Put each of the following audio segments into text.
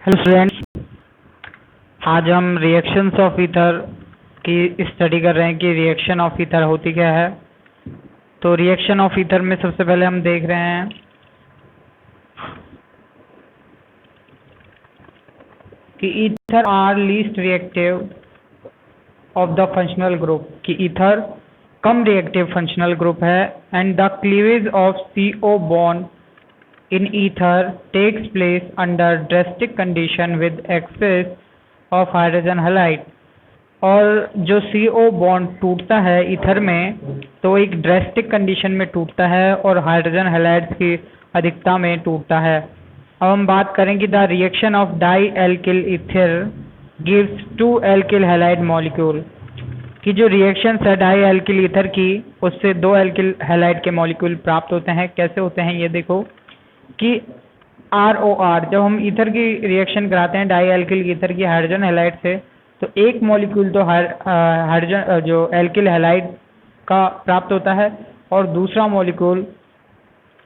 Hello students, आज हम reactions of ether की स्टडी कर रहे हैं कि रिएक्शन ऑफ ईथर होती क्या है। तो रिएक्शन ऑफ ईथर में सबसे पहले हम देख रहे हैं कि ether are least reactive of the functional group, कि ईथर कम रिएक्टिव फंक्शनल ग्रुप है and the cleavage of CO bond in ether takes place under drastic condition with excess of hydrogen halide। और जो CO बॉन्ड टूटता है ether में तो एक ड्रेस्टिक कंडीशन में टूटता है और हाइड्रोजन हैलाइड्स की अधिकता में टूटता है। अब हम बात करेंगे the reaction of dialkyl ether gives 2 alkyl halide molecule, कि जो रिएक्शन है डाई एल्किल ईथर की उससे 2 एल्किल हैलाइड के मॉलिक्यूल प्राप्त होते हैं। कैसे होते हैं ये देखो कि ROR जब हम ईथर की रिएक्शन कराते हैं डाई एल्किल ईथर की हाइड्रोजन हैलाइड से तो एक मॉलिक्यूल तो हाइड्रोजन जो एल्किल हैलाइड का प्राप्त होता है और दूसरा मॉलिक्यूल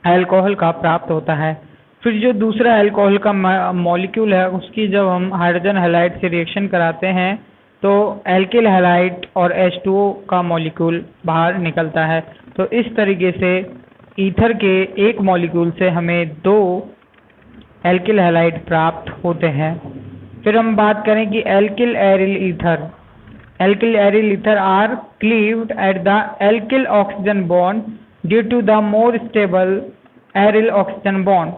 अल्कोहल का प्राप्त होता है। फिर जो दूसरा अल्कोहल का मॉलिक्यूल है उसकी जब हम हाइड्रोजन हैलाइड से रिएक्शन कराते हैं तो एल्किल हैलाइड और H2O का मॉलिक्यूल बाहर निकलता है। तो इस तरीके से ईथर के एक मॉलिक्यूल से हमें 2 एल्किल हैलाइड प्राप्त होते हैं। फिर हम बात करें कि alkyl aryl ether are cleaved at the alkyl oxygen bond due to the more stable aryl oxygen bond.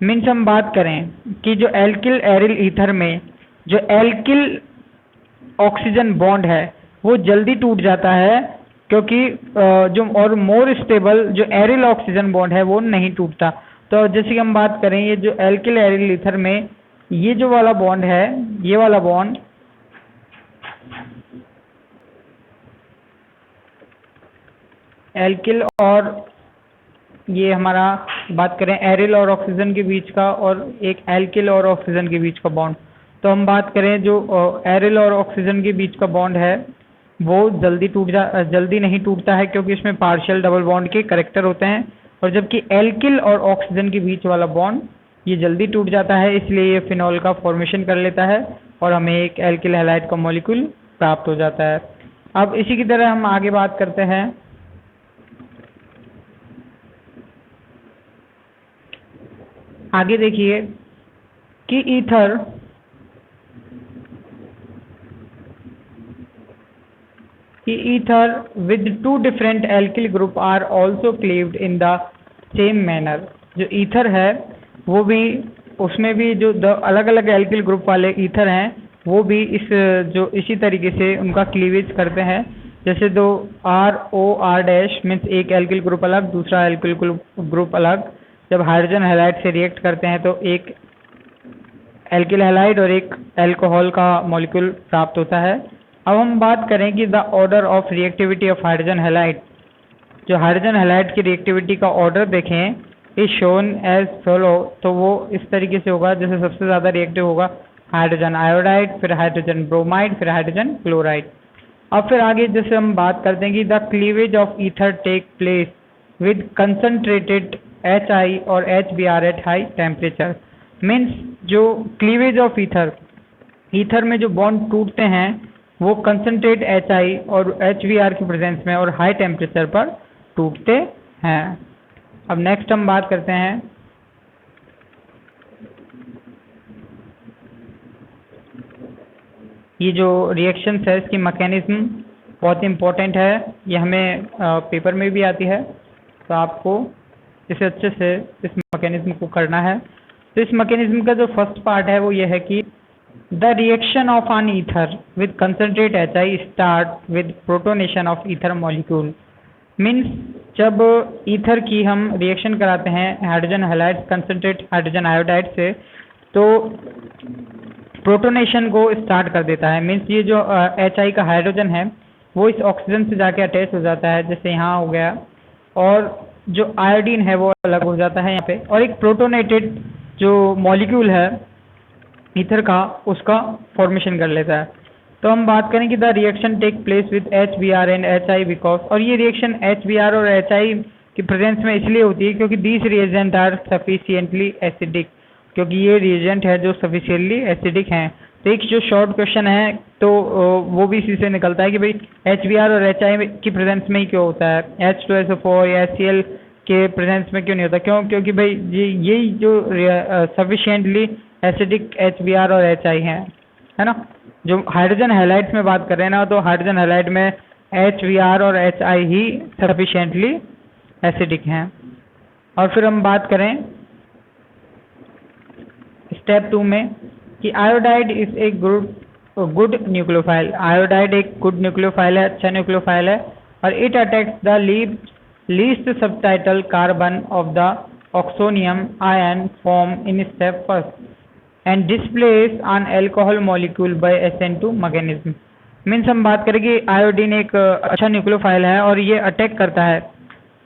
Means हम बात करें कि जो एल्किल एरिल ईथर में जो एल्किल ऑक्सीजन बॉन्ड है वो जल्दी टूट जाता है, क्योंकि जो और मोर स्टेबल जो एरिल ऑक्सीजन बॉन्ड है वो नहीं टूटता। तो जैसे कि हम बात करें ये जो एल्किल एरिल ईथर में ये जो वाला बॉन्ड है, ये वाला बॉन्ड एल्किल और ये हमारा बात करें एरिल और ऑक्सीजन के बीच का और एक एल्किल और ऑक्सीजन के बीच का बॉन्ड। तो हम बात करें जो एरिल और ऑक्सीजन के बीच का बॉन्ड है वो जल्दी नहीं टूटता है, क्योंकि इसमें पार्शियल डबल बॉन्ड के करैक्टर होते हैं। और जबकि एल्किल और ऑक्सीजन के बीच वाला बॉन्ड ये जल्दी टूट जाता है, इसलिए ये फिनॉल का फॉर्मेशन कर लेता है और हमें एक एल्किल हैलाइड का मॉलिक्यूल प्राप्त हो जाता है। अब इसी की तरह हम आगे बात करते हैं आगे देखिए कि ether with 2 different alkyl group are also cleaved in the same manner। जो ईथर है वो भी उसमें भी जो अलग अलग एल्किल ग्रुप वाले ईथर हैं वो भी इसी तरीके से उनका क्लीवेज करते हैं। जैसे दो ROR डैश मीन्स एक एल्किल ग्रुप अलग दूसरा एल्किल ग्रुप अलग जब हाइड्रोजन हैलाइड से रिएक्ट करते हैं तो एक एल्किल हैलाइड और एक अल्कोहल का मॉलिक्यूल प्राप्त होता है। अब हम बात करें कि the order of reactivity of hydrogen halide, जो हाइड्रोजन हैलाइड की रिएक्टिविटी का ऑर्डर देखें इज शोन एज फॉलो। तो वो इस तरीके से होगा जैसे सबसे ज़्यादा रिएक्टिव होगा हाइड्रोजन आयोडाइड, फिर हाइड्रोजन ब्रोमाइड, फिर हाइड्रोजन क्लोराइड। अब फिर आगे जैसे हम बात करते हैं कि the cleavage of ether take place with concentrated HI और HBr at high temperature. Means जो क्लीवेज ऑफ ईथर में जो बॉन्ड टूटते हैं वो कंसनट्रेट HI और HBr की प्रेजेंस में और हाई टेम्परेचर पर टूटते हैं। अब नेक्स्ट हम बात करते हैं ये जो रिएक्शन है इसकी मैकेनिज्म बहुत इम्पोर्टेंट है, ये हमें पेपर में भी आती है, तो आपको इसे अच्छे से इस मैकेनिज्म को करना है। तो इस मैकेनिज्म का जो फर्स्ट पार्ट है वो ये है कि The reaction of an ether with concentrate HI start with protonation of ether molecule। Means जब ईथर की हम रिएक्शन कराते हैं hydrogen halide concentrate hydrogen iodide से तो प्रोटोनेशन को स्टार्ट कर देता है। मीन्स ये जो HI का हाइड्रोजन है वो इस ऑक्सीजन से जाके अटैच हो जाता है, जैसे यहाँ हो गया, और जो आयोडीन है वो अलग हो जाता है यहाँ पे, और एक प्रोटोनेटेड जो मॉलिक्यूल है ईथर का उसका फॉर्मेशन कर लेता है। तो हम बात करें कि the reaction take place with HBr and HI because, और ये रिएक्शन HBr और HI की प्रेजेंस में इसलिए होती है क्योंकि these reagent are sufficiently acidic. क्योंकि ये रिएजेंट है जो सफिशिएंटली एसिडिक हैं। तो एक जो शॉर्ट क्वेश्चन है तो वो भी इसी से निकलता है कि भाई HBr और HI की प्रेजेंस में ही क्यों होता है, H2SO4 या HCl के प्रेजेंस में क्यों नहीं होता, क्यों? क्योंकि भाई यही जो सफिशिएंटली एसिडिक HBr और HI हैं, है ना। जो हाइड्रोजन हैलाइड्स में बात कर रहे हैं ना, तो हाइड्रोजन हैलाइड में HBr और HI ही सफिशिएंटली एसिडिक हैं। और फिर हम बात करें स्टेप 2 में कि iodide is a good nucleophile. Iodide एक गुड न्यूक्लियोफाइल है, अच्छा न्यूक्लियोफाइल है, और it attacks the least subtitle carbon of the oxonium ion form in step first and displace on alcohol molecule by SN2 mechanism. Means हम बात करें कि iodine एक अच्छा न्यूक्लियोफाइल है और ये अटैक करता है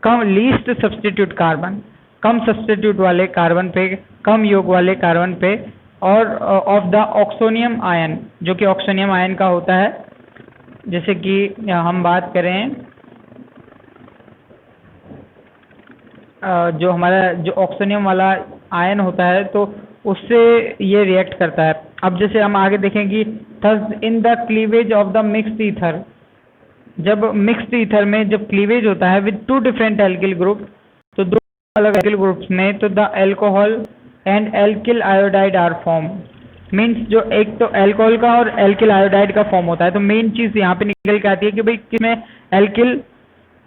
कम लीस्ट सब्स्टिट्यूट कार्बन, कम सब्स्टिट्यूट वाले कार्बन पे, कम योग वाले कार्बन पे, और ऑफ द ऑक्सोनियम आयन, जो कि ऑक्सोनियम आयन का होता है। जैसे कि हम बात करें जो हमारा जो ऑक्सोनियम वाला आयन होता है तो उससे ये रिएक्ट करता है। अब जैसे हम आगे देखें कि ethers in the cleavage of the mixed ether, जब मिक्स्ड ईथर में जब क्लीवेज होता है विद 2 डिफरेंट एल्किल ग्रुप, तो 2 अलग एल्किल ग्रुप्स में, तो the alcohol and alkyl iodide are form. Means जो एक तो एल्कोहल का और एल्किल आयोडाइड का फॉर्म होता है। तो मेन चीज़ यहाँ पे निकल के आती है कि भाई किसमें एल्किल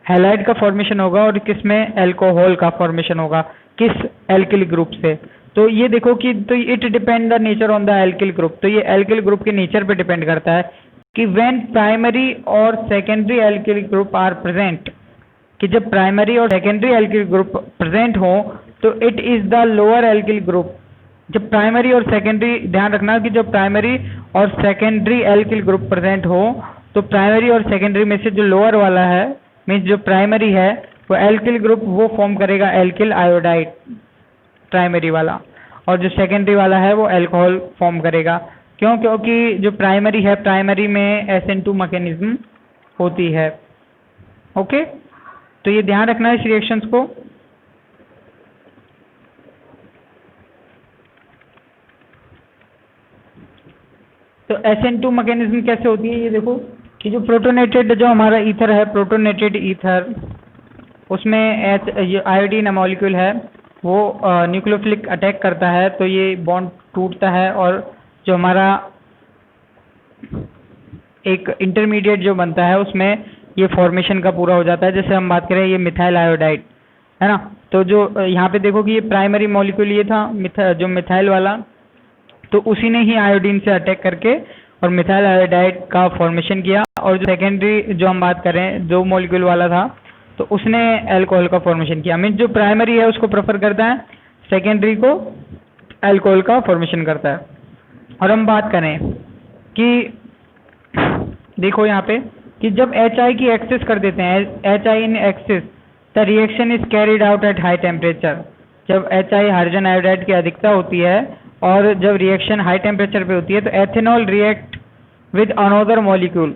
हैलाइड का फॉर्मेशन होगा और किसमें एल्कोहल का फॉर्मेशन होगा, किस एल्किल ग्रुप से। तो ये देखो कि तो it depend the nature on the alkyl group. तो ये एल्किल ग्रुप के नेचर पे डिपेंड करता है कि व्हेन प्राइमरी और secondary alkyl group are present, कि जब प्राइमरी और सेकेंडरी एल्किल ग्रुप प्रेजेंट हो तो it is the lower alkyl group. जब प्राइमरी और सेकेंडरी, ध्यान रखना कि जब प्राइमरी और सेकेंडरी एल्किल ग्रुप प्रेजेंट हो तो प्राइमरी और सेकेंडरी में से जो लोअर वाला है, मीन्स जो प्राइमरी है वो एल्किल ग्रुप वो फॉर्म करेगा एल्किल आयोडाइड प्राइमरी वाला, और जो सेकेंडरी वाला है वो एल्कोहल फॉर्म करेगा। क्यों? क्योंकि जो प्राइमरी है, प्राइमरी में SN2 मैकेनिज्म होती है। ओके, तो ये ध्यान रखना है इस रिएक्शंस को। तो SN2 मैकेनिज्म कैसे होती है ये देखो कि जो प्रोटोनेटेड जो हमारा ईथर है, प्रोटोनेटेड ईथर, उसमें आयोडीन मॉलिक्यूल है वो न्यूक्लियोफिलिक अटैक करता है, तो ये बॉन्ड टूटता है और जो हमारा एक इंटरमीडिएट जो बनता है उसमें ये फॉर्मेशन का पूरा हो जाता है। जैसे हम बात करें ये मिथाइल आयोडाइड है ना, तो जो यहाँ पे देखो कि ये प्राइमरी मॉलिक्यूल ये था जो मिथाइल वाला, तो उसी ने ही आयोडीन से अटैक करके और मिथाइल आयोडाइड का फॉर्मेशन किया। और जो सेकेंडरी जो हम बात करें जो मॉलिक्यूल वाला था तो उसने एल्कोहल का फॉर्मेशन किया। मीन्स जो प्राइमरी है उसको प्रेफर करता है, सेकेंडरी को एल्कोहल का फॉर्मेशन करता है। और हम बात करें कि देखो यहाँ पे कि जब HI की एक्सेस कर देते हैं, HI in excess, the reaction is carried out at high temperature. जब HI हाइड्रोजन आयोडाइड की अधिकता होती है और जब रिएक्शन हाई टेम्परेचर पे होती है तो ethanol react with another molecule.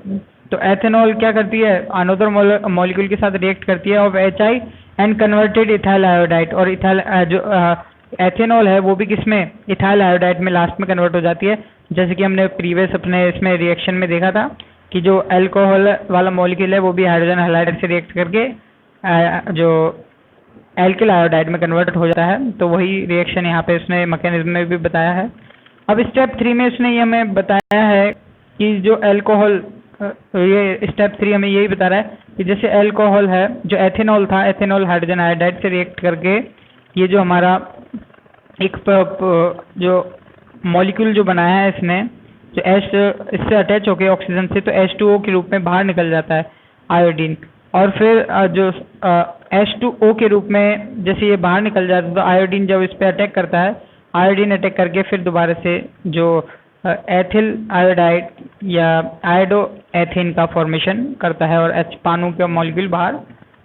तो एथेनॉल क्या करती है, अनोदर मॉलिक्यूल के साथ रिएक्ट करती है of HI and converted ethyl iodide. और इथाइल जो एथेनॉल है वो भी किसमें, इथाइल आयोडाइड में लास्ट में कन्वर्ट हो जाती है। जैसे कि हमने प्रीवियस अपने इसमें रिएक्शन में देखा था कि जो एल्कोहल वाला मॉलिक्यूल है वो भी हाइड्रोजन हैलाइड से रिएक्ट करके जो एल्किल आयोडाइड में कन्वर्ट हो जाता है। तो वही रिएक्शन यहाँ पे उसने मैकेनिज्म में भी बताया है। अब स्टेप 3 में उसने ये हमें बताया है कि जो एल्कोहल, ये स्टेप 3 हमें यही बता रहा है कि जैसे एल्कोहल है, जो एथेनॉल था, एथेनॉल हाइड्रोजन आयोडाइड से रिएक्ट करके ये जो हमारा एक जो मॉलिक्यूल जो बनाया है इसने, जो इससे अटैच होकर ऑक्सीजन से, तो H2O के रूप में बाहर निकल जाता है आयोडीन। और फिर जो H2O के रूप में जैसे ये बाहर निकल जाता है तो आयोडीन जब इस पर अटैक करता है, आयोडीन अटैक करके फिर दोबारा से जो एथिल आयोडाइड या आयोडो एथेन का फॉर्मेशन करता है और H पानु का मॉलिक्यूल बाहर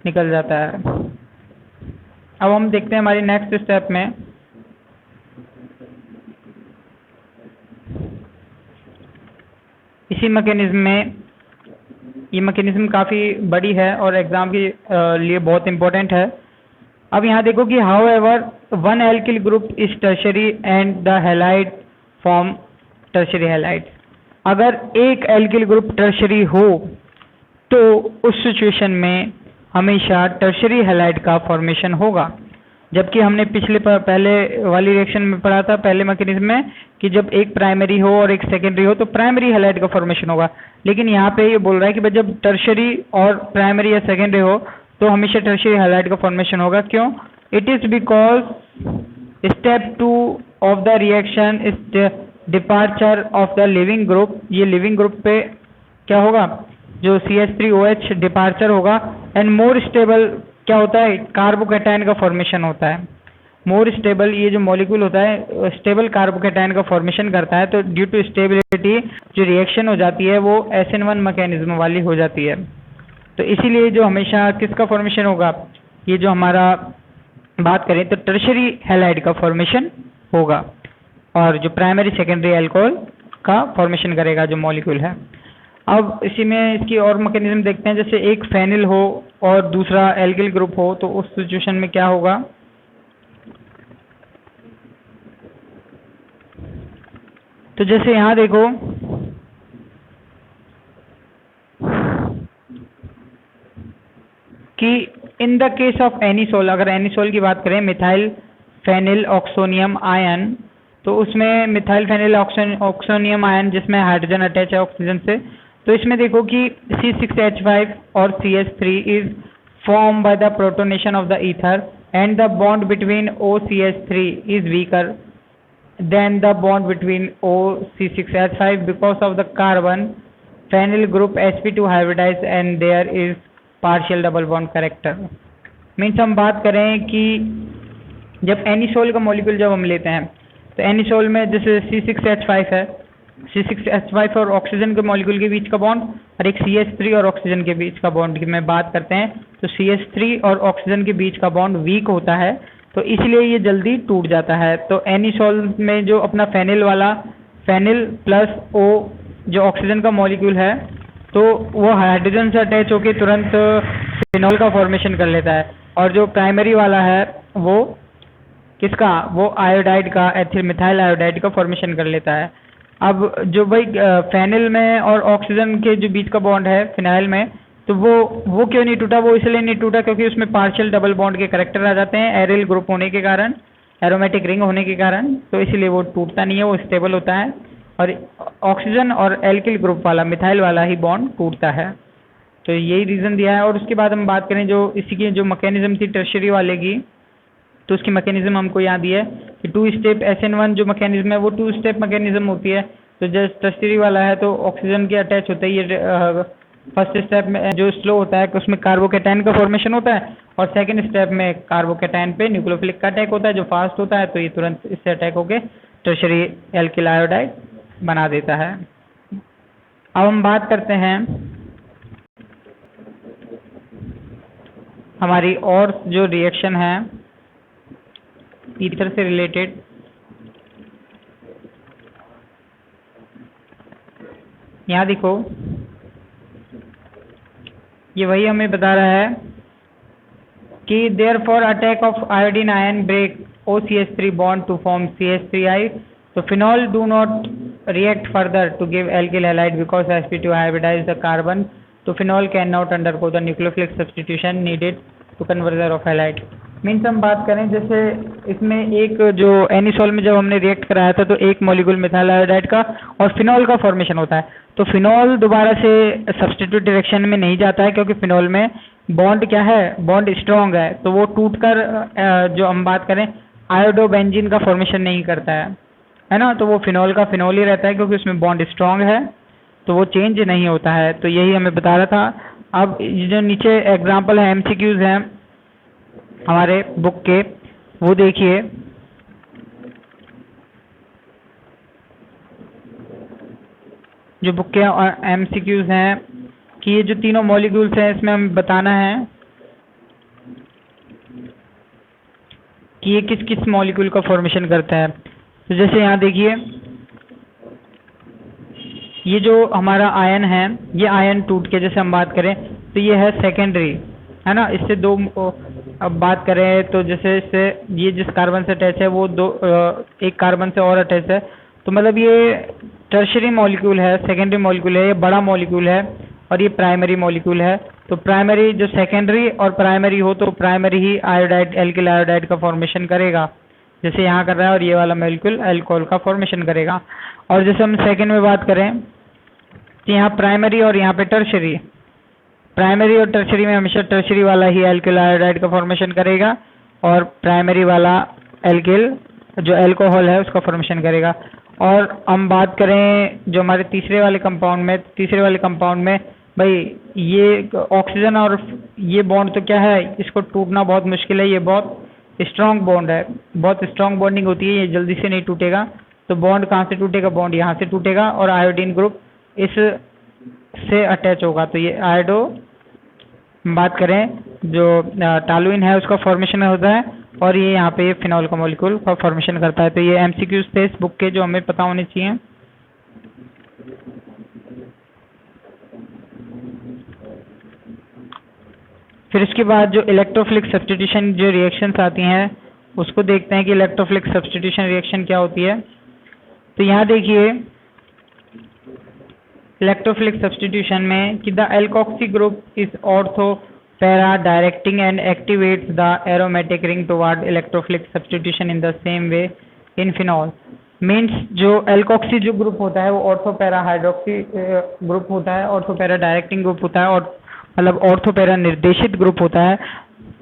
निकल जाता है। अब हम देखते हैं हमारी नेक्स्ट स्टेप में इसी मैकेनिज्म में, ये मैकेनिज्म काफ़ी बड़ी है और एग्ज़ाम के लिए बहुत इम्पोर्टेंट है। अब यहाँ देखो कि how ever one alkyl group is tertiary and the halide form tertiary halide. अगर एक एल्किल ग्रुप टर्शरी हो तो उस सिचुएशन में हमेशा टर्शरी हैलाइड का फॉर्मेशन होगा, जबकि हमने पहले वाली रिएक्शन में पढ़ा था पहले मैकेनिज्म में कि जब एक प्राइमरी हो और एक सेकेंडरी हो तो प्राइमरी हैलाइड का फॉर्मेशन होगा। लेकिन यहाँ पे ये बोल रहा है कि भाई जब टर्शरी और प्राइमरी या सेकेंडरी हो तो हमेशा टर्शरी हैलाइड का फॉर्मेशन होगा। क्यों? It is because step 2 of the reaction is departure of the leaving group. ये लिविंग ग्रुप पे क्या होगा? जो CH3OH डिपार्चर होगा एंड मोर स्टेबल क्या होता है? कार्बोकैटायन का फॉर्मेशन होता है। मोर स्टेबल ये जो मॉलिक्यूल होता है स्टेबल कार्बोकैटायन का फॉर्मेशन करता है। तो ड्यू टू स्टेबिलिटी जो रिएक्शन हो जाती है वो SN1 मैकेनिज्म वाली हो जाती है। तो इसीलिए जो हमेशा किसका फॉर्मेशन होगा? ये जो हमारा बात करें तो टर्शरी हैलाइड का फॉर्मेशन होगा और जो प्राइमरी सेकेंडरी अल्कोहल का फॉर्मेशन करेगा जो मॉलिक्यूल है। अब इसी में इसकी और मैकेनिज्म देखते हैं। जैसे एक फेनिल हो और दूसरा एल्किल ग्रुप हो तो उस सिचुएशन में क्या होगा? तो जैसे यहाँ देखो कि in the case of anisole, अगर एनिसोल की बात करें मिथाइल फेनिल ऑक्सोनियम आयन, तो उसमें मिथाइल फेनिल ऑक्सोनियम आयन जिसमें हाइड्रोजन अटैच है ऑक्सीजन से, तो इसमें देखो कि C6H5 और CH3 is form by the protonation of the ether and the bond between OCH3 is weaker than the bond between OC6H5 because of the carbon phenyl group sp2 hybridize and there is partial double bond character. Means हम बात करें कि जब anisole का molecule जब हम लेते हैं तो एनिसोल में जैसे C6H5 है, C6H5 और ऑक्सीजन के मॉलिक्यूल के बीच का बॉन्ड और एक CH3 और ऑक्सीजन के बीच का बॉन्ड की मैं बात करते हैं तो CH3 और ऑक्सीजन के बीच का बॉन्ड वीक होता है तो इसलिए ये जल्दी टूट जाता है। तो एनिसोल में जो अपना फेनिल वाला फेनिल प्लस O जो ऑक्सीजन का मॉलिक्यूल है तो वो हाइड्रोजन से अटैच होकर तुरंत फिनॉल का फॉर्मेशन कर लेता है और जो प्राइमरी वाला है वो किसका? वो आयोडाइड का एथिल मिथाइल आयोडाइड का फॉर्मेशन कर लेता है। अब जो भाई फेनिल में और ऑक्सीजन के जो बीच का बॉन्ड है फिनाइल में तो वो क्यों नहीं टूटा? वो इसलिए नहीं टूटा क्योंकि उसमें पार्शियल डबल बॉन्ड के कैरेक्टर आ जाते हैं एरिल ग्रुप होने के कारण, एरोमेटिक रिंग होने के कारण, तो इसलिए वो टूटता नहीं है, वो स्टेबल होता है और ऑक्सीजन और एल्किल ग्रुप वाला मिथाइल वाला ही बॉन्ड टूटता है। तो यही रीज़न दिया है। और उसके बाद हम बात करें जो इसी की जो मैकेनिज्म थी टर्शरी वाले की, तो उसकी मैकेनिज्म हमको याद ही है कि 2 स्टेप SN1 जो मैकेनिज्म है वो 2 स्टेप मैकेनिज्म होती है। तो जैसे टर्शरी वाला है तो ऑक्सीजन के अटैच होते ही ये फर्स्ट स्टेप में जो स्लो होता है कि उसमें कार्बोकैटायन का फॉर्मेशन होता है और सेकंड स्टेप में कार्बोकैटायन पे न्यूक्लियोफिलिक का अटैक होता है जो फास्ट होता है, तो ये तुरंत इससे अटैक होके टर्शरी एल्किल आयोडाइड बना देता है। अब हम बात करते हैं हमारी और जो रिएक्शन है ईथर से रिलेटेड। यहाँ देखो ये वही हमें बता रहा है कि therefore attack of iodine ion break OCH3 bond to form CH3I, तो phenol do not react further to give alkyl halide because sp2 hybridizes the carbon, तो phenol can not undergo the nucleophilic substitution needed to conversion of halide. Means हम बात करें जैसे इसमें एक जो anisole में जब हमने रिएक्ट कराया था तो एक मॉलिक्यूल मिथाइल आयोडाइड का और फिनॉल का फॉर्मेशन होता है, तो फिनॉल दोबारा से सब्स्टिट्यूट डायरेक्शन में नहीं जाता है क्योंकि फिनॉल में बॉन्ड क्या है? बॉन्ड स्ट्रॉन्ग है, तो वो टूटकर जो हम बात करें आयोडोबेंजीन का फॉर्मेशन नहीं करता है ना, तो वो फिनॉल का फिनॉल ही रहता है क्योंकि उसमें बॉन्ड स्ट्रॉन्ग है, तो वो चेंज नहीं होता है। तो यही हमें बता रहा था। अब जो नीचे एग्जाम्पल है MCQs हैं हमारे बुक के, वो देखिए। जो बुक के MCQs हैं कि ये जो तीनों मॉलिक्यूल्स हैं इसमें हमें बताना है कि ये किस किस मॉलिक्यूल का फॉर्मेशन करता है। तो जैसे यहाँ देखिए ये जो हमारा आयन है, ये आयन टूट के जैसे हम बात करें तो ये है सेकेंडरी, है ना, इससे दो अब बात करें तो जैसे इससे ये जिस कार्बन से अटैच है वो एक कार्बन से और अटैच है, तो मतलब ये टर्शरी मॉलिक्यूल है, सेकेंडरी मॉलिक्यूल है, ये बड़ा मॉलिक्यूल है और ये प्राइमरी मॉलिक्यूल है। तो प्राइमरी जो सेकेंडरी और प्राइमरी हो तो प्राइमरी ही आयोडाइड एल्किल आयोडाइड का फॉर्मेशन करेगा, जैसे यहाँ कर रहा है, और ये वाला मॉलिक्यूल अल्कोहल का फॉर्मेशन करेगा। और जैसे हम सेकेंड में बात करें तो यहाँ प्राइमरी और यहाँ पे टर्शरी, प्राइमरी और टर्शरी में हमेशा टर्शरी वाला ही एल्किल आयोडाइड का फॉर्मेशन करेगा और प्राइमरी वाला एल्किल जो अल्कोहल है उसका फॉर्मेशन करेगा। और हम बात करें जो हमारे तीसरे वाले कंपाउंड में भाई ये ऑक्सीजन और ये बॉन्ड तो क्या है, इसको टूटना बहुत मुश्किल है, ये बहुत स्ट्रांग बॉन्ड है, बहुत स्ट्रांग बॉन्डिंग होती है, ये जल्दी से नहीं टूटेगा। तो बॉन्ड कहाँ से टूटेगा, बॉन्ड यहाँ से टूटेगा और आयोडीन ग्रुप इस से अटैच होगा। तो ये आयोडो बात करें जो टॉलुइन है उसका फॉर्मेशन होता है और ये यहाँ पे फिनॉल का मॉलिक्यूल का फॉर्मेशन करता है। तो ये एमसीक्यूज थे इस बुक के जो हमें पता होने चाहिए। फिर इसके बाद जो इलेक्ट्रोफिलिक सब्स्टिट्यूशन जो रिएक्शंस आती हैं उसको देखते हैं कि इलेक्ट्रोफिलिक सब्स्टिट्यूशन रिएक्शन क्या होती है। तो यहाँ देखिए इलेक्ट्रोफिलिक सब्स्टिट्यूशन में कि the alkoxy group is ortho para directing and activates the aromatic ring toward electrophilic substitution in the same way in phenol. Means जो एल्कोक्सी जो ग्रुप होता है वो ऑर्थो पैरा हाइड्रोक्सी ग्रुप होता है, ऑर्थो पैरा डायरेक्टिंग ग्रुप होता है और मतलब ऑर्थो पैरा निर्देशित ग्रुप होता है,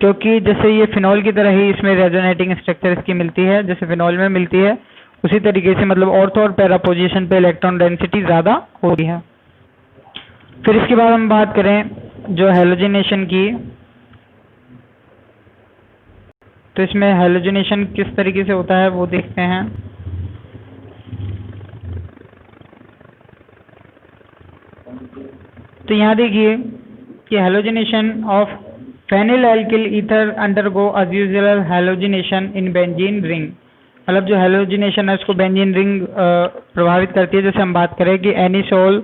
क्योंकि जैसे ये फिनॉल की तरह ही इसमें रेजोनेटिंग स्ट्रक्चर इसकी मिलती है जैसे फिनॉल में मिलती है, उसी तरीके से मतलब ऑर्थो और पैरा पोजीशन पे इलेक्ट्रॉन डेंसिटी ज़्यादा होती है। फिर इसके बाद हम बात करें जो हैलोजिनेशन की, तो इसमें हैलोजिनेशन किस तरीके से होता है वो देखते हैं। तो यहाँ देखिए कि halogenation of phenyl alkyl ether undergo as usual halogenation in benzene ring. मतलब जो हैलोजिनेशन है उसको बेंजीन रिंग प्रभावित करती है। जैसे हम बात करें कि एनिसोल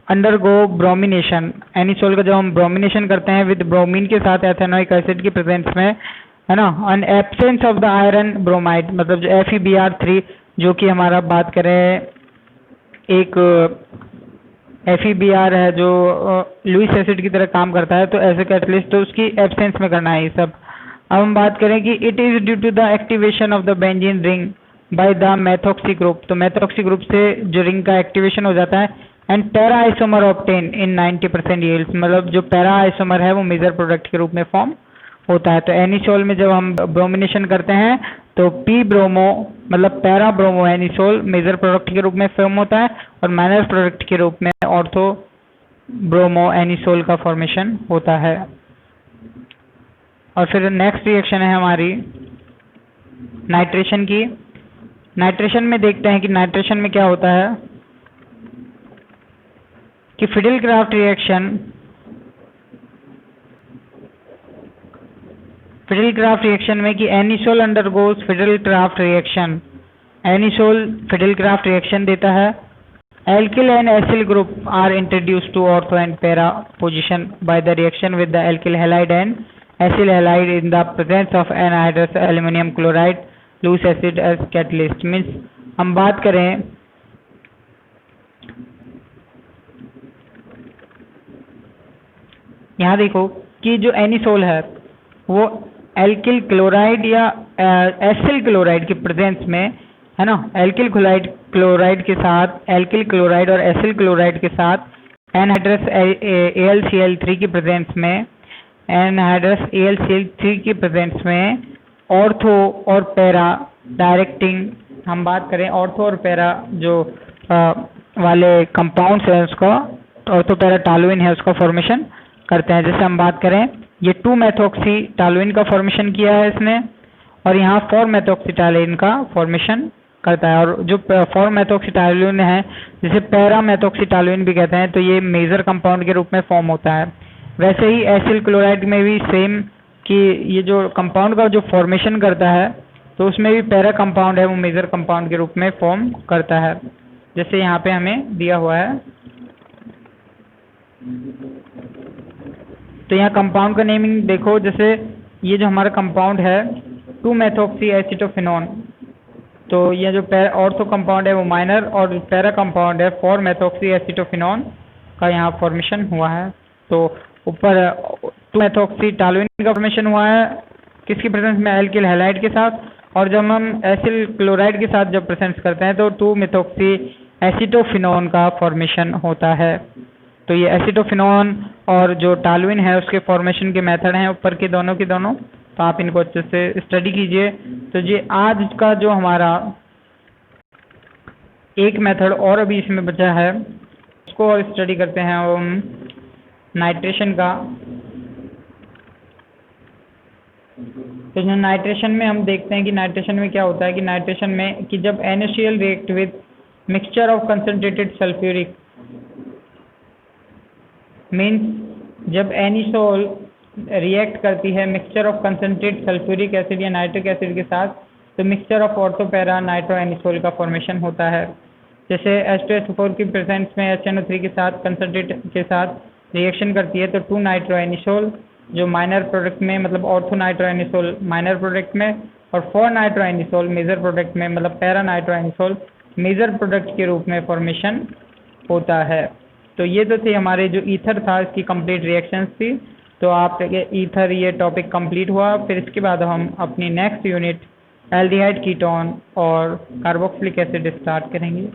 अंडरगो ब्रोमिनेशन, एनिसोल का जब हम ब्रोमिनेशन करते हैं विद ब्रोमीन के साथ एथेनोइक एसिड की प्रेजेंस में, है ना, an absence of the iron bromide, मतलब जो FeBr3 जो कि हमारा बात करें एक FeBr है जो लुईस एसिड की तरह काम करता है, तो ऐसे कैटलिस्ट तो उसकी एब्सेंस में करना है ये सब। अब हम बात करें कि it is due to the activation of the benzene ring by the methoxy group, तो मेथॉक्सी ग्रुप से जो रिंग का एक्टिवेशन हो जाता है and para isomer obtain in 90% yields, मतलब जो पैरा आइसोमर है वो मेजर प्रोडक्ट के रूप में फॉर्म होता है। तो एनिसोल में जब हम ब्रोमिनेशन करते हैं तो पी ब्रोमो मतलब para bromo anisole major product के रूप में फॉर्म होता है और माइनर प्रोडक्ट के रूप में ऑर्थो ब्रोमो एनिसोल का फॉर्मेशन होता है। और फिर नेक्स्ट रिएक्शन है हमारी नाइट्रेशन की। नाइट्रेशन में देखते हैं कि नाइट्रेशन में क्या होता है कि फिडेलक्राफ्ट रिएक्शन में कि anisole undergoes Friedel Crafts reaction, anisole Friedel Crafts reaction देता है। Alkyl and acyl group are introduced to ortho and para position by the reaction with the alkyl halide and acyl halide in the presence of anhydrous aluminium chloride Lewis acid as catalyst. Means हम बात करें यहाँ देखो कि जो anisole है वो alkyl chloride या एसिल क्लोराइड की प्रेजेंस में, है ना, एल्किल क्लोराइड के साथ एल्किल क्लोराइड और एसिल क्लोराइड के साथ एनहाइड्रस AlCl3 की प्रेजेंस में, एनहाइड्रस AlCl3 की प्रेजेंस में ऑर्थो और पैरा डायरेक्टिंग, हम बात करें ऑर्थो और पैरा जो वाले कंपाउंड्स हैं उसका, ऑर्थो पैरा टॉलुइन है उसका फॉर्मेशन करते हैं। जैसे हम बात करें ये 2-मेथॉक्सी टॉलुइन का फॉर्मेशन किया है इसने और यहाँ 4-मेथॉक्सी टॉलुइन का फॉर्मेशन करता है। और जो 4-मेथॉक्सी टॉलुइन है जिसे पैरा मेथॉक्सी टॉलुइन भी कहते हैं, तो ये मेजर कंपाउंड के रूप में फॉर्म होता है। वैसे ही एसिल क्लोराइड में भी सेम कि ये जो कंपाउंड का जो फॉर्मेशन करता है तो उसमें भी पैरा कंपाउंड है वो मेजर कंपाउंड के रूप में फॉर्म करता है, जैसे यहाँ पे हमें दिया हुआ है। तो यहाँ कंपाउंड का नेमिंग देखो, जैसे ये जो हमारा कंपाउंड है 2-मेथॉक्सी एसिटोफिनोन, तो ये जो ऑर्थो कंपाउंड है वो माइनर और पैरा कंपाउंड है 4-मेथॉक्सी एसिटोफिनोन का यहाँ फॉर्मेशन हुआ है। तो ऊपर 2-मेथॉक्सी टॉलुइन का फॉर्मेशन हुआ है किसकी प्रेजेंस में, एल्किल हैलाइड के साथ, और जब हम एसिल क्लोराइड के साथ जब प्रेजेंस करते हैं तो 2-मेथॉक्सी एसिटोफिनोन का फॉर्मेशन होता है। तो ये एसिटोफिनोन और जो टॉलुइन है उसके फॉर्मेशन के मेथड हैं ऊपर के दोनों, तो आप इनको अच्छे से स्टडी कीजिए। तो ये आज का जो हमारा एक मेथड और अभी इसमें बचा है उसको और स्टडी करते हैं हम नाइट्रेशन का। तो जो नाइट्रेशन में हम देखते हैं कि नाइट्रेशन में क्या होता है कि नाइट्रेशन में कि जब NaCl react with mixture of concentrated sulphuric means जब एनिसोल रिएक्ट करती है mixture of concentrate sulphuric acid या नाइट्रिक एसिड के साथ, तो mixture of ortho para nitro anisole का फॉर्मेशन होता है। जैसे H2SO4 की प्रेजेंस में HNO3 के साथ कंसंट्रेट के साथ रिएक्शन करती है तो 2-नाइट्रो एनिसोल जो माइनर प्रोडक्ट में मतलब ortho nitro anisole minor product में, और 4-नाइट्रो एनिसोल मेजर प्रोडक्ट में मतलब para nitro anisole major product के रूप में फॉर्मेशन होता है। तो ये तो थे हमारे जो ईथर था इसकी कंप्लीट रिएक्शंस थी। तो आप ईथर ये टॉपिक कंप्लीट हुआ। फिर इसके बाद हम अपनी नेक्स्ट यूनिट एल्डिहाइड कीटोन और कार्बोक्सिलिक एसिड स्टार्ट करेंगे।